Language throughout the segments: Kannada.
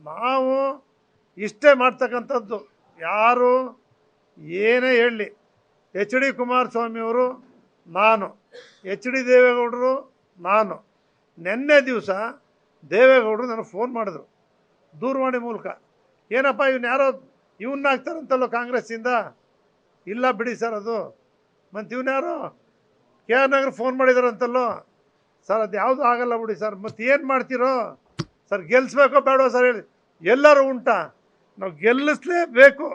ನಾವು ಇಷ್ಟೇ ಮಾಡ್ತಕ್ಕಂಥದ್ದು. ಯಾರು ಏನೇ ಹೇಳಲಿ, ಎಚ್ ಡಿ ಕುಮಾರಸ್ವಾಮಿಯವರು, ನಾನು, ಎಚ್ ಡಿ ದೇವೇಗೌಡರು, ನಾನು. ನಿನ್ನೆ ದಿವಸ ದೇವೇಗೌಡರು ನನಗೆ ಫೋನ್ ಮಾಡಿದ್ರು ದೂರವಾಣಿ ಮೂಲಕ. ಏನಪ್ಪ ಯಾರೋ ಹಾಕ್ತಾರಂತಲ್ಲೋ ಕಾಂಗ್ರೆಸ್ಸಿಂದ. ಇಲ್ಲ ಬಿಡಿ ಸರ್, ಅದು ಮತ್ತು ಯಾರೋ ಕೆ ಆರ್ ನಗರ್ ಫೋನ್ ಮಾಡಿದಾರಂತಲ್ಲೋ. ಸರ್ ಅದು ಯಾವುದು ಆಗಲ್ಲ ಬಿಡಿ ಸರ್. ಮತ್ತು ಏನು ಮಾಡ್ತೀರೋ ಸರ್, ಗೆಲ್ಲಿಸ್ಬೇಕೋ ಬೇಡೋ ಸರ್ ಹೇಳಿ. ಎಲ್ಲರೂ ಉಂಟಾ, ನಾವು ಗೆಲ್ಲಿಸ್ಲೇಬೇಕು,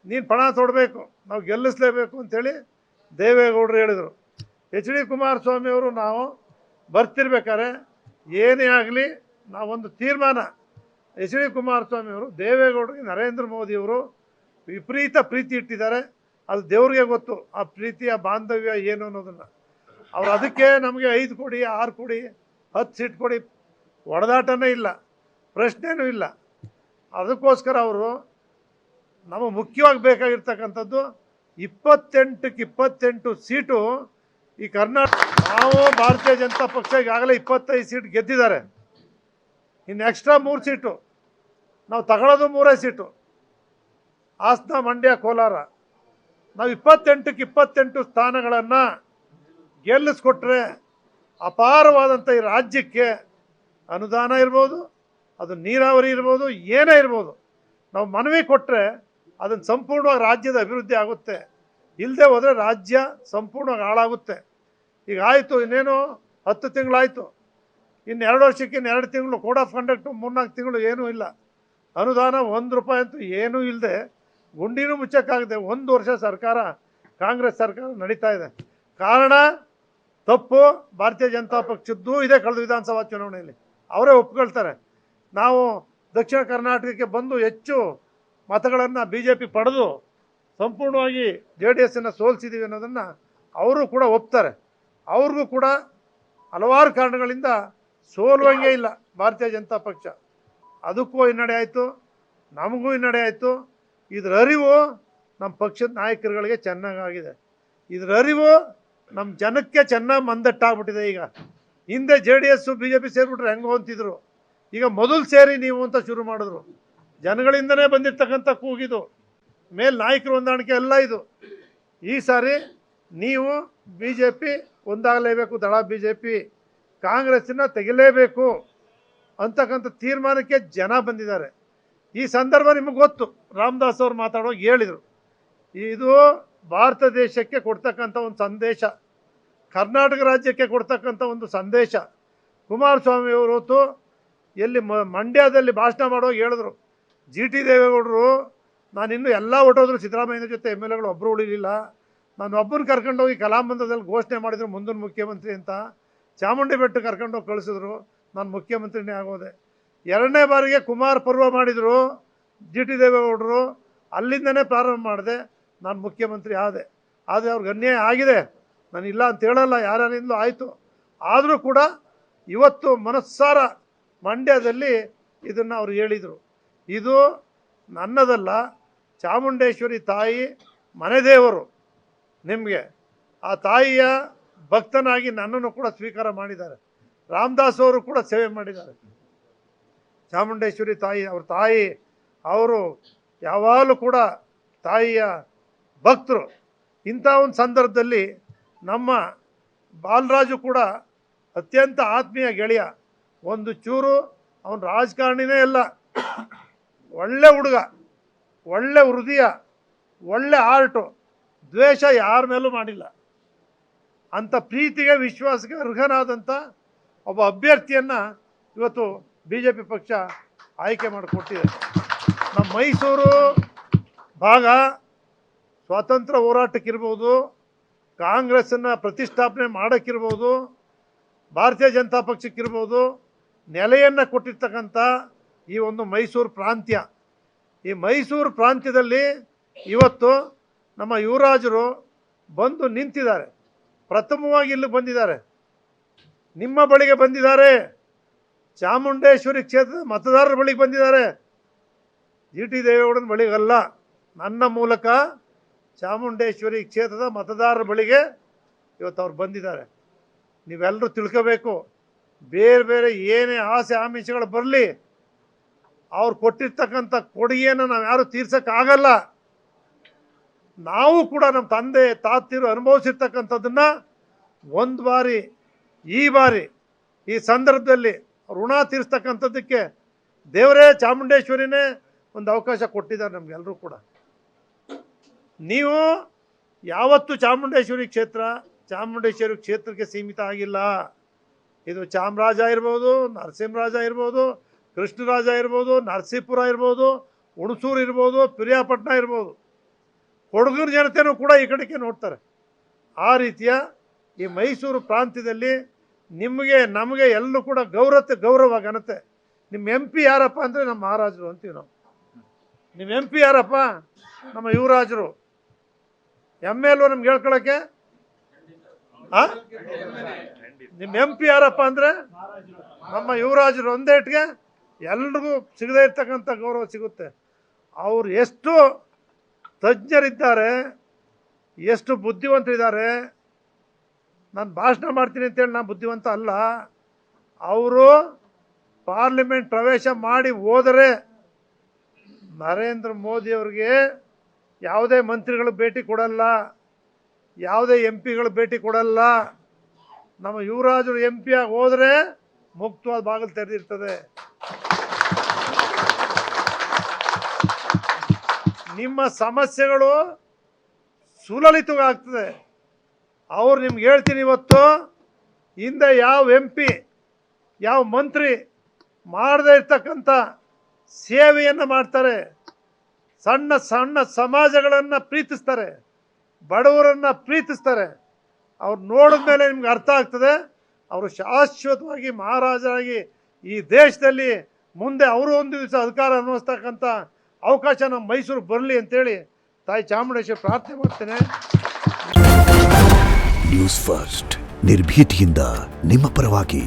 ನೀನು ಪಣ ತೊಡಬೇಕು, ನಾವು ಗೆಲ್ಲಿಸ್ಲೇಬೇಕು ಅಂಥೇಳಿ ದೇವೇಗೌಡರು ಹೇಳಿದರು. ಎಚ್ ಡಿ ಕುಮಾರಸ್ವಾಮಿಯವರು ನಾವು ಬರ್ತಿರ್ಬೇಕಾದ್ರೆ ಏನೇ ಆಗಲಿ ನಾವೊಂದು ತೀರ್ಮಾನ, ಎಚ್ ಡಿ ಕುಮಾರಸ್ವಾಮಿಯವರು ದೇವೇಗೌಡರಿಗೆ ನರೇಂದ್ರ ಮೋದಿಯವರು ವಿಪರೀತ ಪ್ರೀತಿ ಇಟ್ಟಿದ್ದಾರೆ. ಅದು ದೇವ್ರಿಗೆ ಗೊತ್ತು ಆ ಪ್ರೀತಿಯ ಬಾಂಧವ್ಯ ಏನು ಅನ್ನೋದನ್ನು. ಅವ್ರು ಅದಕ್ಕೆ ನಮಗೆ 5 ಕೊಡಿ 6 ಕೊಡಿ 10 ಸೀಟ್ ಕೊಡಿ ಹೊಡೆದಾಟನೇ ಇಲ್ಲ, ಪ್ರಶ್ನೆನೂ ಇಲ್ಲ. ಅದಕ್ಕೋಸ್ಕರ ಅವರು ನಮಗೆ ಮುಖ್ಯವಾಗಿ ಬೇಕಾಗಿರ್ತಕ್ಕಂಥದ್ದು 28ಕ್ಕೆ 28 ಸೀಟು ಈ ಕರ್ನಾಟಕ. ನಾವು ಭಾರತೀಯ ಜನತಾ ಪಕ್ಷ ಈಗಾಗಲೇ 25 ಸೀಟ್ ಗೆದ್ದಿದ್ದಾರೆ. ಇನ್ನು ಎಕ್ಸ್ಟ್ರಾ 3 ಸೀಟು ನಾವು ತಗೊಳ್ಳೋದು 3 ಸೀಟು, ಹಾಸನ, ಮಂಡ್ಯ, ಕೋಲಾರ. ನಾವು 28ಕ್ಕೆ 28 ಸ್ಥಾನಗಳನ್ನು ಗೆಲ್ಲಿಸ್ಕೊಟ್ರೆ ಅಪಾರವಾದಂಥ ಈ ರಾಜ್ಯಕ್ಕೆ ಅನುದಾನ ಇರ್ಬೋದು, ಅದು ನೀರಾವರಿ ಇರ್ಬೋದು, ಏನೇ ಇರ್ಬೋದು, ನಾವು ಮನವಿ ಕೊಟ್ಟರೆ ಅದನ್ನು ಸಂಪೂರ್ಣವಾಗಿ ರಾಜ್ಯದ ಅಭಿವೃದ್ಧಿ ಆಗುತ್ತೆ. ಇಲ್ಲದೆ ಹೋದರೆ ರಾಜ್ಯ ಸಂಪೂರ್ಣವಾಗಿ ಹಾಳಾಗುತ್ತೆ. ಈಗ ಆಯಿತು, ಇನ್ನೇನು 10 ತಿಂಗಳಾಯಿತು, ಇನ್ನು 2 ವರ್ಷಕ್ಕೆ ಇನ್ನು 2 ತಿಂಗಳು, ಕೋಡ್ ಆಫ್ ಕಂಡಕ್ಟು 3-4 ತಿಂಗಳು ಏನೂ ಇಲ್ಲ, ಅನುದಾನ 1 ರೂಪಾಯಿ ಅಂತೂ ಏನೂ ಇಲ್ಲದೆ ಗುಂಡಿನೂ ಮುಚ್ಚಕ್ಕಾಗದೆ 1 ವರ್ಷ ಸರ್ಕಾರ, ಕಾಂಗ್ರೆಸ್ ಸರ್ಕಾರ ನಡೀತಾ ಇದೆ. ಕಾರಣ ತಪ್ಪು ಭಾರತೀಯ ಜನತಾ ಪಕ್ಷದ್ದು ಇದೆ. ಕಳೆದ ವಿಧಾನಸಭಾ ಚುನಾವಣೆಯಲ್ಲಿ ಅವರೇ ಒಪ್ಕೊಳ್ತಾರೆ. ನಾವು ದಕ್ಷಿಣ ಕರ್ನಾಟಕಕ್ಕೆ ಬಂದು ಹೆಚ್ಚು ಮತಗಳನ್ನು BJP ಪಡೆದು ಸಂಪೂರ್ಣವಾಗಿ JDSನ್ನು ಸೋಲಿಸಿದ್ದೀವಿ ಅನ್ನೋದನ್ನು ಅವರು ಕೂಡ ಒಪ್ತಾರೆ. ಅವ್ರಿಗೂ ಕೂಡ ಹಲವಾರು ಕಾರಣಗಳಿಂದ ಸೋಲುವಂಗೆ ಇಲ್ಲ ಭಾರತೀಯ ಜನತಾ ಪಕ್ಷ. ಅದಕ್ಕೂ ಹಿನ್ನಡೆ ಆಯಿತು, ನಮಗೂ ಹಿನ್ನಡೆ ಆಯಿತು. ಇದರ ಅರಿವು ನಮ್ಮ ಪಕ್ಷದ ನಾಯಕರುಗಳಿಗೆ ಚೆನ್ನಾಗಾಗಿದೆ. ಇದರ ಅರಿವು ನಮ್ಮ ಜನಕ್ಕೆ ಚೆನ್ನಾಗಿ ಮಂದಟ್ಟಾಗ್ಬಿಟ್ಟಿದೆ. ಈಗ ಹಿಂದೆ JDS BJP ಸೇರಿಬಿಟ್ರೆ ಹೆಂಗೋ ಅಂತಿದ್ರು, ಈಗ ಮೊದಲು ಸೇರಿ ನೀವು ಅಂತ ಶುರು ಮಾಡಿದ್ರು. ಜನಗಳಿಂದನೇ ಬಂದಿರ್ತಕ್ಕಂಥ ಕೂಗಿದು, ಮೇಲ್ ನಾಯಕರು ಹೊಂದಾಣಿಕೆ ಎಲ್ಲ ಇದು. ಈ ಸಾರಿ ನೀವು BJP ಒಂದಾಗಲೇಬೇಕು, ದಳ BJP ಕಾಂಗ್ರೆಸ್ಸನ್ನು ತೆಗಿಲೇಬೇಕು ಅಂತಕ್ಕಂಥ ತೀರ್ಮಾನಕ್ಕೆ ಜನ ಬಂದಿದ್ದಾರೆ. ಈ ಸಂದರ್ಭ ನಿಮಗೆ ಗೊತ್ತು, ರಾಮದಾಸ್ ಅವರು ಮಾತಾಡುವಾಗ ಹೇಳಿದರು, ಇದು ಭಾರತ ದೇಶಕ್ಕೆ ಕೊಡ್ತಕ್ಕಂಥ ಒಂದು ಸಂದೇಶ, ಕರ್ನಾಟಕ ರಾಜ್ಯಕ್ಕೆ ಕೊಡ್ತಕ್ಕಂಥ ಒಂದು ಸಂದೇಶ. ಕುಮಾರಸ್ವಾಮಿಯವರು ಹೊತ್ತು ಎಲ್ಲಿ ಮಂಡ್ಯದಲ್ಲಿ ಭಾಷಣ ಮಾಡುವಾಗ ಹೇಳಿದ್ರು, GT ದೇವೇಗೌಡರು, ನಾನಿನ್ನೂ ಎಲ್ಲ ಹೊಟ್ಟೋದ್ರು ಸಿದ್ದರಾಮಯ್ಯನ ಜೊತೆ MLAಗಳು ಒಬ್ಬರು ಉಳಿಲಿಲ್ಲ, ನಾನು ಒಬ್ಬರು ಕರ್ಕೊಂಡೋಗಿ ಕಲಾಮಂದಿರದಲ್ಲಿ ಘೋಷಣೆ ಮಾಡಿದ್ರು ಮುಂದಿನ ಮುಖ್ಯಮಂತ್ರಿ ಅಂತ. ಚಾಮುಂಡಿ ಬೆಟ್ಟ ಕರ್ಕೊಂಡೋಗಿ ಕಳಿಸಿದ್ರು, ನಾನು ಮುಖ್ಯಮಂತ್ರಿನೇ ಆಗೋದೆ. 2ನೇ ಬಾರಿಗೆ ಕುಮಾರ ಪರ್ವ ಮಾಡಿದರು GT ದೇವೇಗೌಡರು, ಅಲ್ಲಿಂದನೇ ಪ್ರಾರಂಭ ಮಾಡಿದೆ, ನಾನು ಮುಖ್ಯಮಂತ್ರಿ ಆದೆ. ಆದರೆ ಅವ್ರಿಗೆ ಅನ್ಯಾಯ ಆಗಿದೆ, ನಾನು ಇಲ್ಲ ಅಂತ ಹೇಳಲ್ಲ, ಯಾರ್ಯಾರಿಂದಲೂ ಆಯಿತು. ಆದರೂ ಕೂಡ ಇವತ್ತು ಮನಸ್ಸಾರ ಮಂಡ್ಯದಲ್ಲಿ ಇದನ್ನು ಅವರು ಹೇಳಿದರು. ಇದು ನನ್ನದಲ್ಲ, ಚಾಮುಂಡೇಶ್ವರಿ ತಾಯಿ ಮನೆದೇವರು. ನಿಮಗೆ ಆ ತಾಯಿಯ ಭಕ್ತನಾಗಿ ನನ್ನನ್ನು ಕೂಡ ಸ್ವೀಕಾರ ಮಾಡಿದ್ದಾರೆ. ರಾಮದಾಸ್ ಅವರು ಕೂಡ ಸೇವೆ ಮಾಡಿದ್ದಾರೆ. ಚಾಮುಂಡೇಶ್ವರಿ ತಾಯಿ ಅವ್ರ ತಾಯಿ, ಅವರು ಯಾವಾಗಲೂ ಕೂಡ ತಾಯಿಯ ಭಕ್ತರು. ಇಂಥ ಒಂದು ಸಂದರ್ಭದಲ್ಲಿ ನಮ್ಮ ಬಾಲರಾಜು ಕೂಡ ಅತ್ಯಂತ ಆತ್ಮೀಯ ಗೆಳೆಯ. ಒಂದು ಚೂರು ಅವನು ರಾಜಕಾರಣಿನೇ ಅಲ್ಲ, ಒಳ್ಳೆ ಹುಡುಗ, ಒಳ್ಳೆ ಹೃದಯ, ಒಳ್ಳೆ ಆರ್ಟು, ದ್ವೇಷ ಯಾರ ಮೇಲೂ ಮಾಡಿಲ್ಲ. ಅಂಥ ಪ್ರೀತಿಗೆ ವಿಶ್ವಾಸಕ್ಕೆ ಅರ್ಹನಾದಂಥ ಒಬ್ಬ ಅಭ್ಯರ್ಥಿಯನ್ನು ಇವತ್ತು BJP ಪಕ್ಷ ಆಯ್ಕೆ ಮಾಡಿಕೊಟ್ಟಿದೆ. ನಮ್ಮ ಮೈಸೂರು ಭಾಗ ಸ್ವಾತಂತ್ರ್ಯ ಹೋರಾಟಕ್ಕಿರ್ಬೋದು, ಕಾಂಗ್ರೆಸ್ಸನ್ನು ಪ್ರತಿಷ್ಠಾಪನೆ ಮಾಡೋಕ್ಕಿರ್ಬೋದು, ಭಾರತೀಯ ಜನತಾ ಪಕ್ಷಕ್ಕಿರ್ಬೋದು, ನೆಲೆಯನ್ನು ಕೊಟ್ಟಿರ್ತಕ್ಕಂಥ ಈ ಒಂದು ಮೈಸೂರು ಪ್ರಾಂತ್ಯ. ಈ ಮೈಸೂರು ಪ್ರಾಂತ್ಯದಲ್ಲಿ ಇವತ್ತು ನಮ್ಮ ಯುವರಾಜರು ಬಂದು ನಿಂತಿದ್ದಾರೆ. ಪ್ರಥಮವಾಗಿ ಇಲ್ಲಿ ಬಂದಿದ್ದಾರೆ, ನಿಮ್ಮ ಬಳಿಗೆ ಬಂದಿದ್ದಾರೆ, ಚಾಮುಂಡೇಶ್ವರಿ ಕ್ಷೇತ್ರದ ಮತದಾರರ ಬಳಿಗೆ ಬಂದಿದ್ದಾರೆ. GT ದೇವೇಗೌಡನ ಬಳಿಗಲ್ಲ, ನನ್ನ ಮೂಲಕ ಚಾಮುಂಡೇಶ್ವರಿ ಕ್ಷೇತ್ರದ ಮತದಾರರ ಬಳಿಗೆ ಇವತ್ತು ಅವ್ರು ಬಂದಿದ್ದಾರೆ. ನೀವೆಲ್ಲರೂ ತಿಳ್ಕೋಬೇಕು, ಬೇರೆ ಬೇರೆ ಏನೇ ಆಸೆ ಆಮಿಷಗಳು ಬರಲಿ, ಅವ್ರು ಕೊಟ್ಟಿರ್ತಕ್ಕಂಥ ಕೊಡುಗೆಯನ್ನು ನಾವು ಯಾರು ತೀರ್ಸೋಕ್ಕಾಗಲ್ಲ. ನಾವು ಕೂಡ ನಮ್ಮ ತಂದೆ ತಾತಿರು ಅನುಭವಿಸಿರ್ತಕ್ಕಂಥದ್ದನ್ನು ಒಂದು ಬಾರಿ ಈ ಬಾರಿ ಈ ಸಂದರ್ಭದಲ್ಲಿ ಋಣ ತೀರಿಸ್ತಕ್ಕಂಥದ್ದಕ್ಕೆ ದೇವರೇ ಚಾಮುಂಡೇಶ್ವರಿನೇ ಒಂದು ಅವಕಾಶ ಕೊಟ್ಟಿದ್ದಾರೆ ನಮಗೆಲ್ಲರೂ ಕೂಡ. ನೀವು ಯಾವತ್ತೂ ಚಾಮುಂಡೇಶ್ವರಿ ಕ್ಷೇತ್ರಕ್ಕೆ ಸೀಮಿತ ಆಗಿಲ್ಲ. ಇದು ಚಾಮರಾಜ ಇರ್ಬೋದು, ನರಸಿಂಹರಾಜ ಇರ್ಬೋದು, ಕೃಷ್ಣರಾಜ ಇರ್ಬೋದು, ನರಸೀಪುರ ಇರ್ಬೋದು, ಹುಣಸೂರು ಇರ್ಬೋದು, ಪಿರಿಯಾಪಟ್ಟಣ ಇರ್ಬೋದು, ಕೊಡಗು ಜನತೆಯೂ ಕೂಡ ಈ ಕಡೆಗೆ ನೋಡ್ತಾರೆ. ಆ ರೀತಿಯ ಈ ಮೈಸೂರು ಪ್ರಾಂತ್ಯದಲ್ಲಿ ನಿಮಗೆ ನಮಗೆ ಎಲ್ಲೂ ಕೂಡ ಗೌರವ ಘನತೆ. ನಿಮ್ಮ MP ಯಾರಪ್ಪ ಅಂದರೆ ನಮ್ಮ ಮಹಾರಾಜರು ಅಂತೀವಿ ನಾವು. ನಿಮ್ಮ MP ಯಾರಪ್ಪ? ನಮ್ಮ ಯುವರಾಜರು. MLO ನಮ್ಗೆ ಹೇಳ್ಕೊಳಕ್ಕೆ ನಿಮ್ಮ MP ಯಾರಪ್ಪ ಅಂದರೆ ನಮ್ಮ ಯುವರಾಜರು. ಒಂದೇಟ್ಗೆ ಎಲ್ರಿಗೂ ಸಿಗದೇ ಇರ್ತಕ್ಕಂಥ ಗೌರವ ಸಿಗುತ್ತೆ. ಅವರು ಎಷ್ಟು ತಜ್ಞರಿದ್ದಾರೆ, ಎಷ್ಟು ಬುದ್ಧಿವಂತರಿದ್ದಾರೆ. ನಾನು ಭಾಷಣ ಮಾಡ್ತೀನಿ ಅಂತೇಳಿ ನಾನು ಬುದ್ಧಿವಂತ ಅಲ್ಲ. ಅವರು ಪಾರ್ಲಿಮೆಂಟ್ ಪ್ರವೇಶ ಮಾಡಿ ಹೋದರೆ ನರೇಂದ್ರ ಮೋದಿಯವ್ರಿಗೆ ಯಾವುದೇ ಮಂತ್ರಿಗಳು ಭೇಟಿ ಕೊಡಲ್ಲ, ಯಾವುದೇ MP ಗಳು ಭೇಟಿ ಕೊಡಲ್ಲ. ನಮ್ಮ ಯುವರಾಜರು MP ಆಗಿ ಹೋದರೆ ಮುಕ್ತವಾದ ಬಾಗಿಲು ತೆರೆದಿರ್ತದೆ. ನಿಮ್ಮ ಸಮಸ್ಯೆಗಳು ಸುಲಲಿತವಾಗ್ತದೆ. ಅವ್ರು ನಿಮ್ಗೆ ಹೇಳ್ತೀನಿ, ಇವತ್ತು ಹಿಂದೆ ಯಾವ MP ಯಾವ ಮಂತ್ರಿ ಮಾಡದೇ ಇರ್ತಕ್ಕಂಥ ಸೇವೆಯನ್ನು ಮಾಡ್ತಾರೆ. ಸಣ್ಣ ಸಣ್ಣ ಸಮಾಜಗಳನ್ನು ಪ್ರೀತಿಸ್ತಾರೆ, ಬಡವರನ್ನು ಪ್ರೀತಿಸ್ತಾರೆ. ಅವ್ರು ನೋಡಿದ ಮೇಲೆ ನಿಮ್ಗೆ ಅರ್ಥ ಆಗ್ತದೆ ಅವರು ಶಾಶ್ವತವಾಗಿ ಮಹಾರಾಜರಾಗಿ ಈ ದೇಶದಲ್ಲಿ ಮುಂದೆ ಅವರು ಒಂದು ದಿವಸ ಅಧಿಕಾರ ಅನುಭವಿಸ್ತಕ್ಕಂಥ ಅವಕಾಶ ನಮ್ಮ ಮೈಸೂರು ಬರಲಿ ಅಂತೇಳಿ ತಾಯಿ ಚಾಮುಂಡೇಶ್ವರಿ ಪ್ರಾರ್ಥನೆ ಮಾಡ್ತೇನೆ. ನ್ಯೂಸ್ ಫಸ್ಟ್ ನಿರ್ಭೀತಿಯಿಂದ ನಿಮ್ಮ ಪರವಾಗಿ.